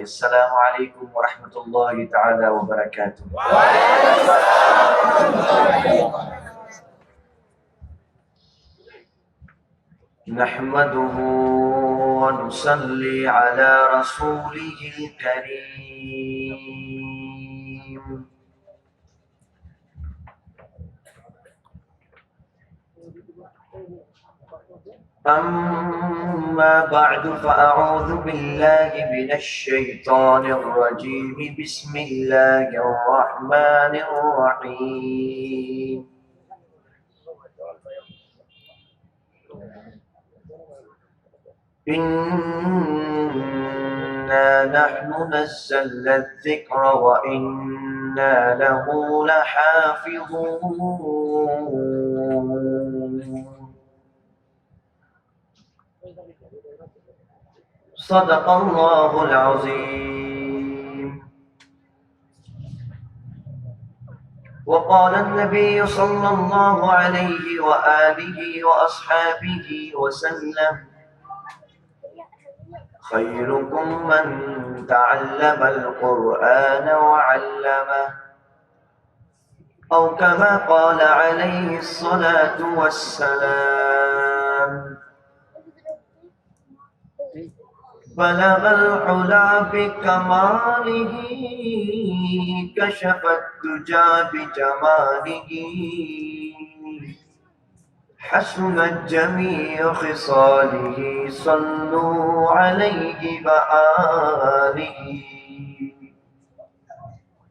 السلام علیکم ورحمۃ اللہ تعالی وبرکاتہ۔ نحمده ونصلي على رسوله الكريم۔ أما بعد فأعوذ بالله من الشيطان الرجيم، بسم الله الرحمن الرحيم۔ إنا نحن نزلنا الذكر وإنا له لحافظون۔ صدق الله العظيم۔ وقال النبي صلى الله عليه وآله وأصحابه وسلم: خيركم من تعلم القرآن وعلمه، أو كما قال عليه الصلاة والسلام: بلغ العلا بكماله، كشف الدجى بجماله، حسنت جميع خصاله، صلوا عليه وآله۔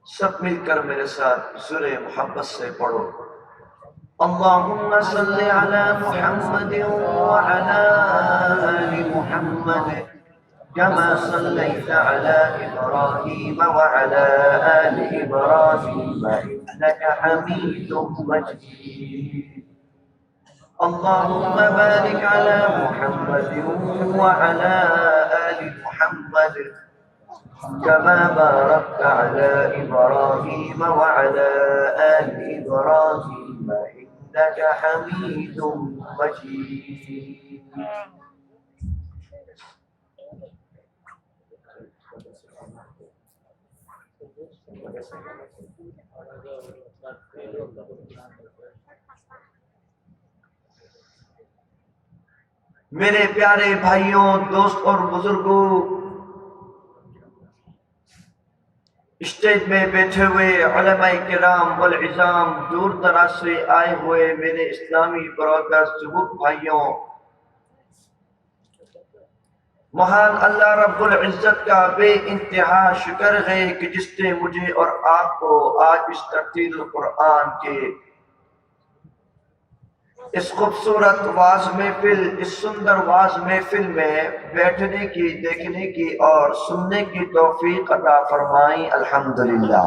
سب مل کر میرے ساتھ سورہ محبت سے پڑھو: اللہم صل علی محمد وعلی آل محمد كما صليت على إبراهيم وعلى آل إبراهيم إنك حميد مجيد۔ اللهم بارك على محمد وعلى آل محمد كما باركت على إبراهيم وعلى آل إبراهيم إنك حميد مجيد۔ میرے پیارے بھائیوں، دوست اور بزرگوں، اسٹیج میں بیٹھے ہوئے علماء کرام والعظام، دور دراز سے آئے ہوئے میرے اسلامی برادرز، جھوک بھائیوں، مہان اللہ رب العزت کا بے انتہا شکر ہے کہ جس نے مجھے اور آپ کو آج اس ترتیل القرآن کے اس خوبصورت واز محفل، اس سندر واز محفل میں بیٹھنے کی، دیکھنے کی اور سننے کی توفیق عطا فرمائی۔ الحمدللہ۔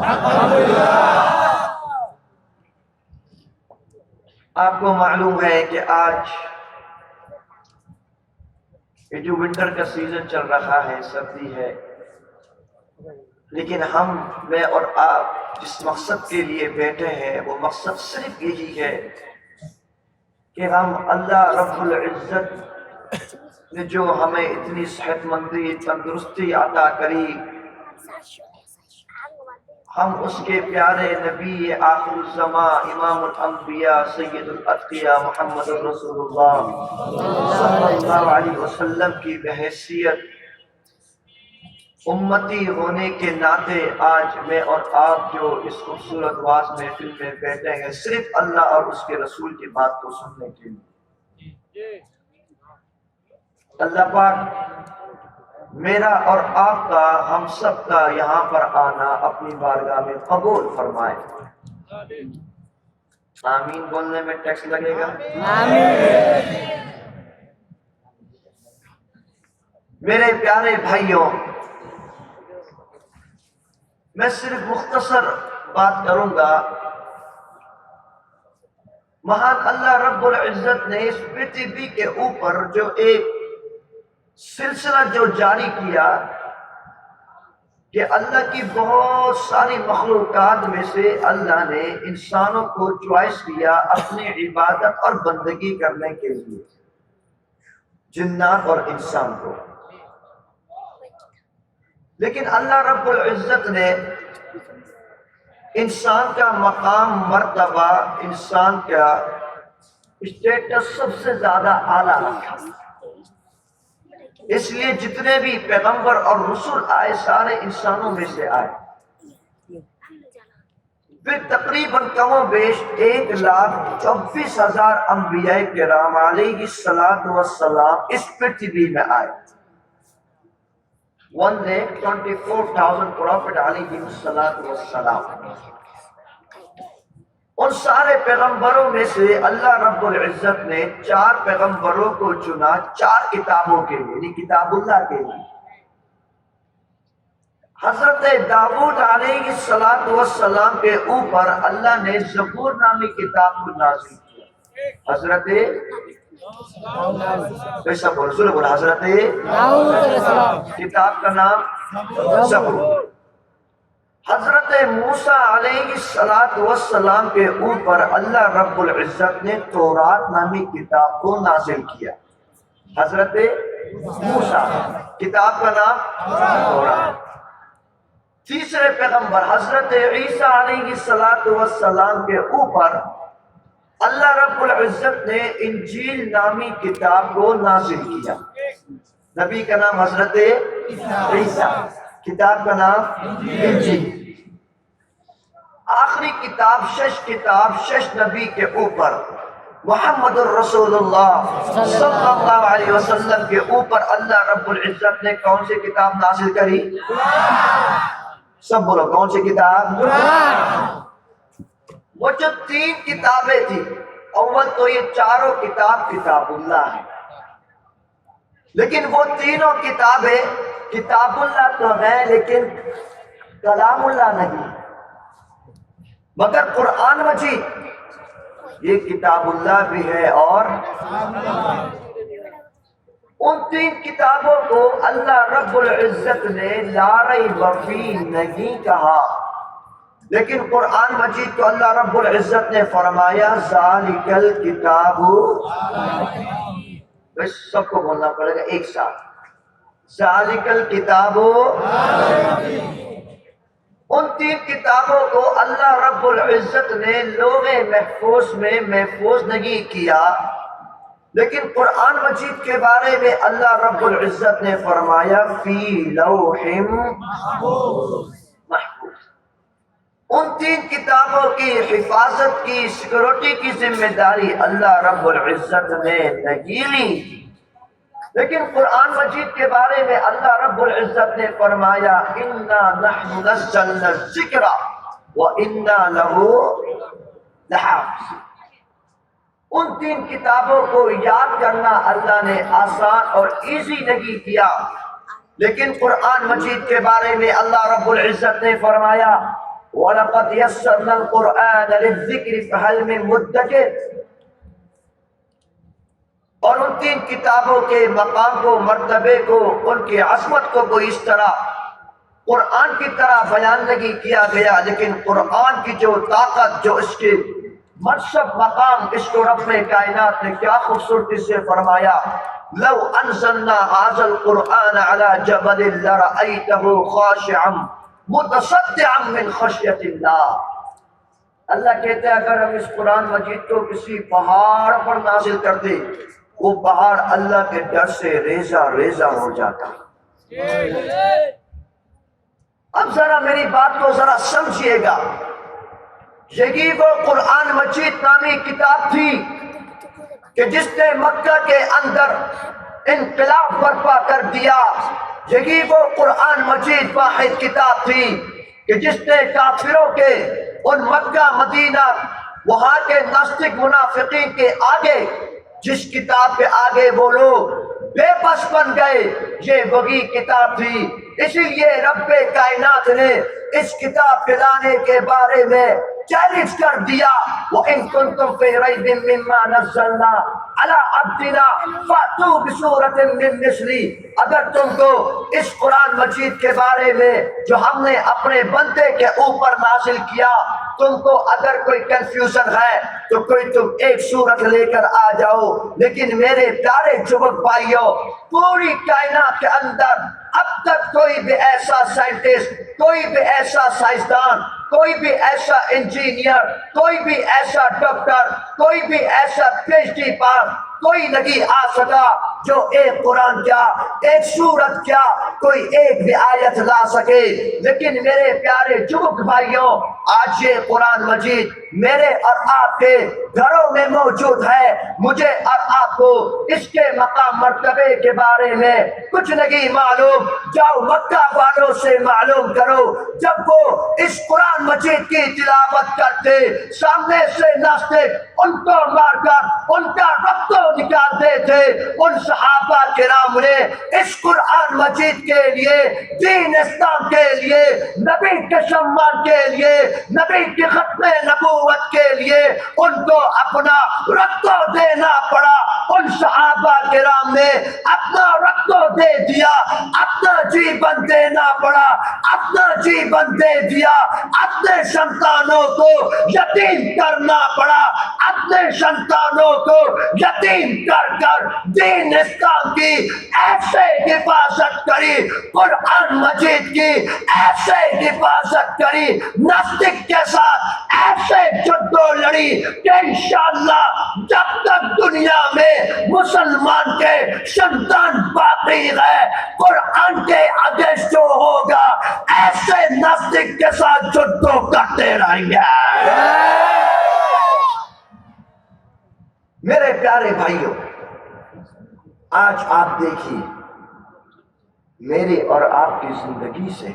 آپ کو معلوم ہے کہ آج یہ جو ونٹر کا سیزن چل رہا ہے، سردی ہے، لیکن میں اور آپ جس مقصد کے لیے بیٹھے ہیں وہ مقصد صرف یہی ہے کہ ہم اللہ رب العزت نے جو ہمیں اتنی صحت مندی، تندرستی عطا کری، ہم اس کے پیارے نبی آخر الزماں امام الانبیاء سید الاتقیاء محمد رسول اللہ صلی اللہ علیہ وسلم کی بحیثیت امتی ہونے کے ناطے آج میں اور آپ جو اس خوبصورت واز محفل میں بیٹھے ہیں صرف اللہ اور اس کے رسول کی بات کو سننے کے لیے۔ اللہ پاک میرا اور آپ کا، ہم سب کا یہاں پر آنا اپنی بارگاہ میں قبول فرمائے۔ آمین بولنے میں ٹیکس لگے گا؟ آمین۔ میرے پیارے بھائیوں، میں صرف مختصر بات کروں گا۔ مہان اللہ رب العزت نے اس پرتھوی کے اوپر جو ایک سلسلہ جو جاری کیا کہ اللہ کی بہت ساری مخلوقات میں سے اللہ نے انسانوں کو چوائس دیا اپنی عبادت اور بندگی کرنے کے لیے، جنات اور انسان کو۔ لیکن اللہ رب العزت نے انسان کا مقام، مرتبہ، انسان کا اسٹیٹس سب سے زیادہ اعلیٰ رکھا. اس لیے جتنے بھی پیغمبر اور رسول آئے سارے انسانوں میں سے آئے. پھر تقریباً کم و بیش 1,24,000 انبیاء کرام علیہ الصلوۃ والسلام اس پرتھوی میں آئے. 1,24,000 پروفٹ علیہ الصلوۃ والسلام. ان سارے پیغمبروں میں سے اللہ رب العزت نے 4 پیغمبروں کو چنا 4 کتابوں کے لیے، یعنی کتاب اللہ کے لیے. حضرت داؤد علیہ السلام کے اوپر اللہ نے زبور نامی کتاب کو نازل کیا. حضرت حضرت کتاب کا نام زبور. حضرت موسیٰ علیہ السلام کے اوپر اللہ رب العزت نے تورات نامی کتاب کو نازل کیا. حضرت موسیٰ، کتاب کا نام تورات. تیسرے پیغمبر حضرت عیسیٰ علیہ السلام کے اوپر اللہ رب العزت نے انجیل نامی کتاب کو نازل کیا. نبی کا نام حضرت عیسیٰ، کتاب کا نام انجیل. آخری کتاب، 6 نبی کے اوپر محمد الرسول اللہ صلی اللہ علیہ وسلم کے اوپر اللہ رب العزت نے کون سی کتاب نازل کری؟ سب بولو، کون سی کتاب؟ وہ جو 3 کتابیں تھی، اول تو یہ چاروں کتاب اللہ ہے، لیکن وہ تینوں کتابیں کتاب اللہ تو ہے لیکن کلام اللہ نہیں. مگر قرآن مجید یہ کتاب اللہ بھی ہے. اور ان 3 کتابوں کو اللہ رب العزت نے لا ریب فیہ نہیں کہا، لیکن قرآن مجید کو اللہ رب العزت نے فرمایا ذالک الکتاب. سب کو بولنا پڑے گا ایک ساتھ، ذالک الکتاب. ان 3 کتابوں کو اللہ رب العزت نے لوح محفوظ میں محفوظ نہیں کیا، لیکن قرآن مجید کے بارے میں اللہ رب العزت نے فرمایا فی لوح محفوظ. ان 3 کتابوں کی حفاظت کی، سیکورٹی کی ذمہ داری اللہ رب العزت نے نہیں لی، لیکن قرآن مجید کے بارے میں اللہ رب العزت نے فرمایا انا نحن نزلنا الذکر وانا لہ لحافظون. ان 3 کتابوں کو یاد کرنا اللہ نے آسان اور ایزی نہیں کیا، لیکن قرآن مجید کے بارے میں اللہ رب العزت نے فرمایا وَلَقَدْ يَسَّرْنَا الْقُرْآنَ لِلذِّكْرِ فَهَلْ مِن مُدَّكِرٍ. اور ان 3 کتابوں کے مقام کو، مرتبے کو، ان کی عظمت کو اس طرح قرآن کی طرح بیان نہیں کیا گیا، لیکن قرآن کی جو طاقت، جو اس کی منصب، مقام، اس کو رب کائنات نے کیا خوبصورتی سے فرمایا لو انزلنا هذا القرآن على جبل لرأيته خاشعا متصدعا من خشیت اللہ. اللہ کہتے ہیں اگر ہم اس قرآن مجید کو کسی پہاڑ پر نازل کر دیں، وہ پہاڑ اللہ کے ڈر سے ریزہ ریزہ ہو جاتا. اب ذرا میری بات کو ذرا سمجھیے گا. یہی وہ قرآن مجید نامی کتاب تھی کہ جس نے مکہ کے اندر انقلاب برپا کر دیا. یہی وہ قرآن مجید واحد کتاب تھی کہ جس نے کافروں کے، ان مکہ مدینہ وہاں کے ناستک منافقین کے آگے، جس کتاب کے آگے وہ لوگ بے بس بن گئے، یہ وہی کتاب تھی. اسی لیے رب کائنات نے اس کتاب کے لانے کے بارے میں چیلنج کر دیا وَإِن كُنتُمْ فِي رَيْبٍ مِّمَّا نَزَّلْنَا عَلَىٰ عَبْدِنَا فَأْتُوا بِسُورَةٍ مِّن مِّثْلِهِ، اگر تم کو اس قرآن مجید کے بارے میں جو ہم نے اپنے بندے کے اوپر نازل کیا تم کو اگر کوئی کنفیوژن ہے تو کوئی تم ایک صورت لے کر آ جاؤ. لیکن میرے پیارے جوک بھائیوں، پوری کائنات کے اندر اب تک کوئی بھی ایسا سائنٹسٹ، کوئی بھی ایسا سائنسدان، کوئی بھی ایسا انجینئر، کوئی بھی ایسا ڈاکٹر، کوئی بھی ایسا پی ایچ ڈی پاس کوئی نہیں آ سکا جو ایک قرآن کیا، ایک سورت کیا، کوئی ایک بھی آیت لا سکے. لیکن میرے پیارے جوک بھائیوں، آج یہ قرآن مجید میرے اور آپ کے گھروں میں موجود ہے. مجھے اور آپ کو اس کے مقام مرتبے کے بارے میں کچھ نہیں معلوم. جاؤ مکہ والوں سے معلوم کرو، جب وہ اس قرآن مجید کی تلاوت کرتے سامنے سے ناستک ان کو مار کر ان کا رب کو نکالتے تھے. ان صحابہ کرام نے اس قرآن مجید کے لیے، دین اسلام کے لیے، نبی کے سمان کے لیے، نبی کی ختم نبوت کے لیے ان کو اپنا رب دینا پڑا. ان صحابہ کرام نے اپنا رب دے دیا، اپنا جیون دینا پڑا، اپنا جیون دے دیا. اپنے سنتانوں کو یتیم کرنا پڑا، اپنے سنتانوں کو یتیم کر کر دین اسلام کی ایسے حفاظت کری، قرآن مجید کی ایسے حفاظت کری، ناستک کے ساتھ ایسے جدو لڑی کہ انشاءاللہ جب تک دنیا میں مسلمان کے سنتان باقی ہے قرآن کے اگینسٹ جو ہوگا ایسے ناستک کے ساتھ جدو کرتے رہیں گے. میرے پیارے بھائیوں، آج آپ دیکھیے میری اور آپ کی زندگی سے،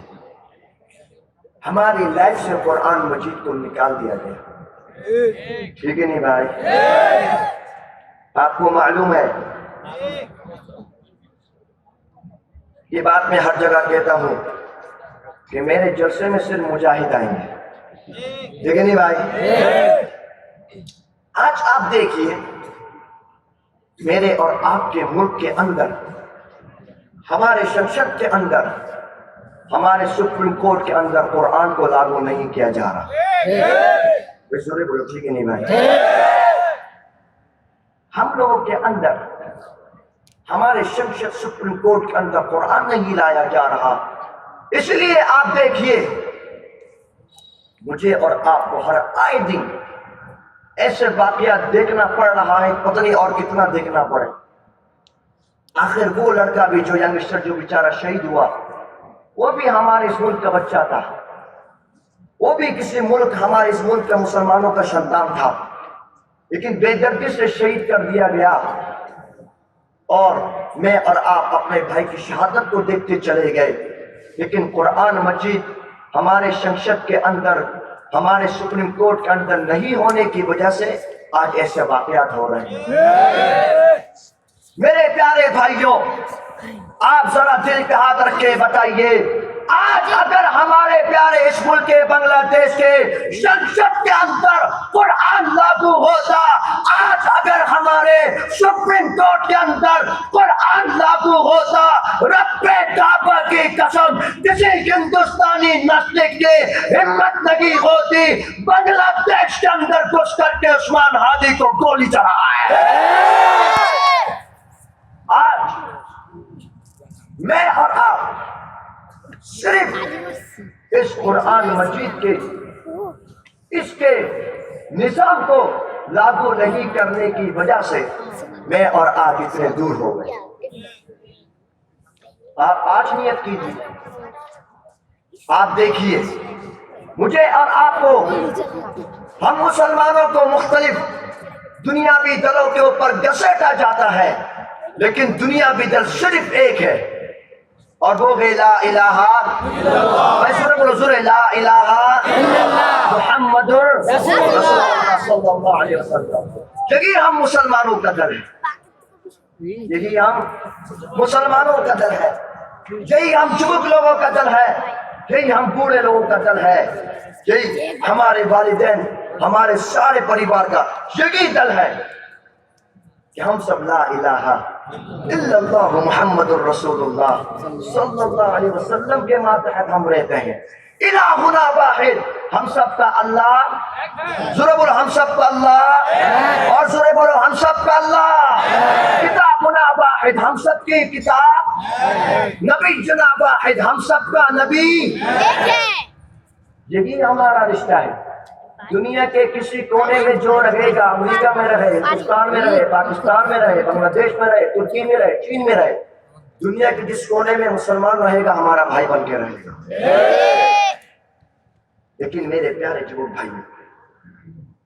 ہماری لائف سے قرآن مجید کو نکال دیا گیا. ٹھیک ہے نہیں بھائی؟ آپ کو معلوم ہے، یہ بات میں ہر جگہ کہتا ہوں کہ میرے جلسے میں صرف مجاہد آئیں گے. ٹھیک ہے نہیں بھائی؟ آج آپ دیکھیے میرے اور آپ کے ملک کے اندر، ہمارے شمشد کے اندر، ہمارے سپریم کورٹ کے اندر قرآن کو لاگو نہیں کیا جا رہا. بولو ٹھیک ہے نہیں بھائی؟ ہم لوگوں کے اندر، ہمارے شمشد سپریم کورٹ کے اندر قرآن نہیں لایا جا رہا. اس لیے آپ دیکھیے مجھے اور آپ کو ہر آئے دن ایسے واقعات دیکھنا پڑ رہا ہے، پتہ نہیں اور کتنا دیکھنا پڑے. آخر وہ لڑکا بھی جو ینگسٹر جو بیچارہ شہید ہوا، وہ بھی ہمارے اس ملک کا بچہ تھا، وہ بھی کسی ملک، ہمارے اس ملک کے مسلمانوں کا سنتان تھا، لیکن بے دردی سے شہید کر دیا گیا. اور میں اور آپ اپنے بھائی کی شہادت کو دیکھتے چلے گئے. لیکن قرآن مجید ہمارے شمشد کے اندر، ہمارے سپریم کورٹ کے اندر نہیں ہونے کی وجہ سے آج ایسے واقعات ہو رہے ہیں. میرے پیارے بھائیوں، آپ ذرا دل پہ ہاتھ رکھ کے بتائیے، آج اگر ہمارے پیارے اس ملک کے بنگلہ دیش کے شمشد کے اندر قرآن لاگو ہوتا، آج اگر ہمارے سپریم کورٹ کے اندر قرآن لاگو ہوتا، رب کعبہ کی قسم کسی ہندوستانی نسل کی ہمت نہیں ہوتی بنگلہ دیش کے اندر گھس کر کے عثمان ہادی کو گولی چلائے. آج میں اور آپ صرف اس قرآن مجید کے اس کے نظام کو لاگو نہیں کرنے کی وجہ سے میں اور آپ اتنے دور ہو گئے. آپ آج نیت کیجیے، آپ دیکھیے مجھے اور آپ کو، ہم مسلمانوں کو مختلف دنیاوی دلوں کے اوپر گھسیٹا جاتا ہے، لیکن دنیاوی دل صرف ایک ہے اور وہ ہے لا الہ الا اللہ. میں سورہ بولو سورہ لا الہ محمد رسول اللہ صلی اللہ علیہ وسلم. یہی ہم مسلمانوں کا دل ہے، یہی ہم مسلمانوں کا دل ہے، یہی ہم جوک لوگوں کا دل ہے یہی ہم بوڑھے لوگوں کا دل ہے، یہی ہمارے والدین، ہمارے سارے پریوار کا یہی دل ہے کہ ہم سب لا الہ الا اللہ محمد الرسول اللہ صلی اللہ علیہ وسلم کے ماتحت ہم رہتے ہیں۔ الہنا واحد، ہم سب کا اللہ، ضرور بولو ہم سب کا اللہ، اور ضرور بولو ہم سب کا اللہ۔ کتابنا واحد، ہم سب کی کتاب، نبی جناب واحد، ہم سب کا نبی۔ یہی ہمارا رشتہ ہے۔ دنیا کے کسی کونے میں جو رہے گا، امریکہ میں رہے، ہندوستان میں رہے، پاکستان میں رہے، بنگلہ دیش میں رہے، ترکی میں رہے، چین میں رہے، دنیا کے جس کونے میں مسلمان رہے گا ہمارا بھائی بن کے رہے گا۔ لیکن میرے پیارے جو بھائی،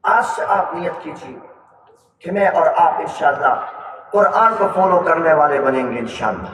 آج سے آپ نیت کیجیے کہ میں اور آپ انشاءاللہ قرآن کو فالو کرنے والے بنیں گے انشاءاللہ۔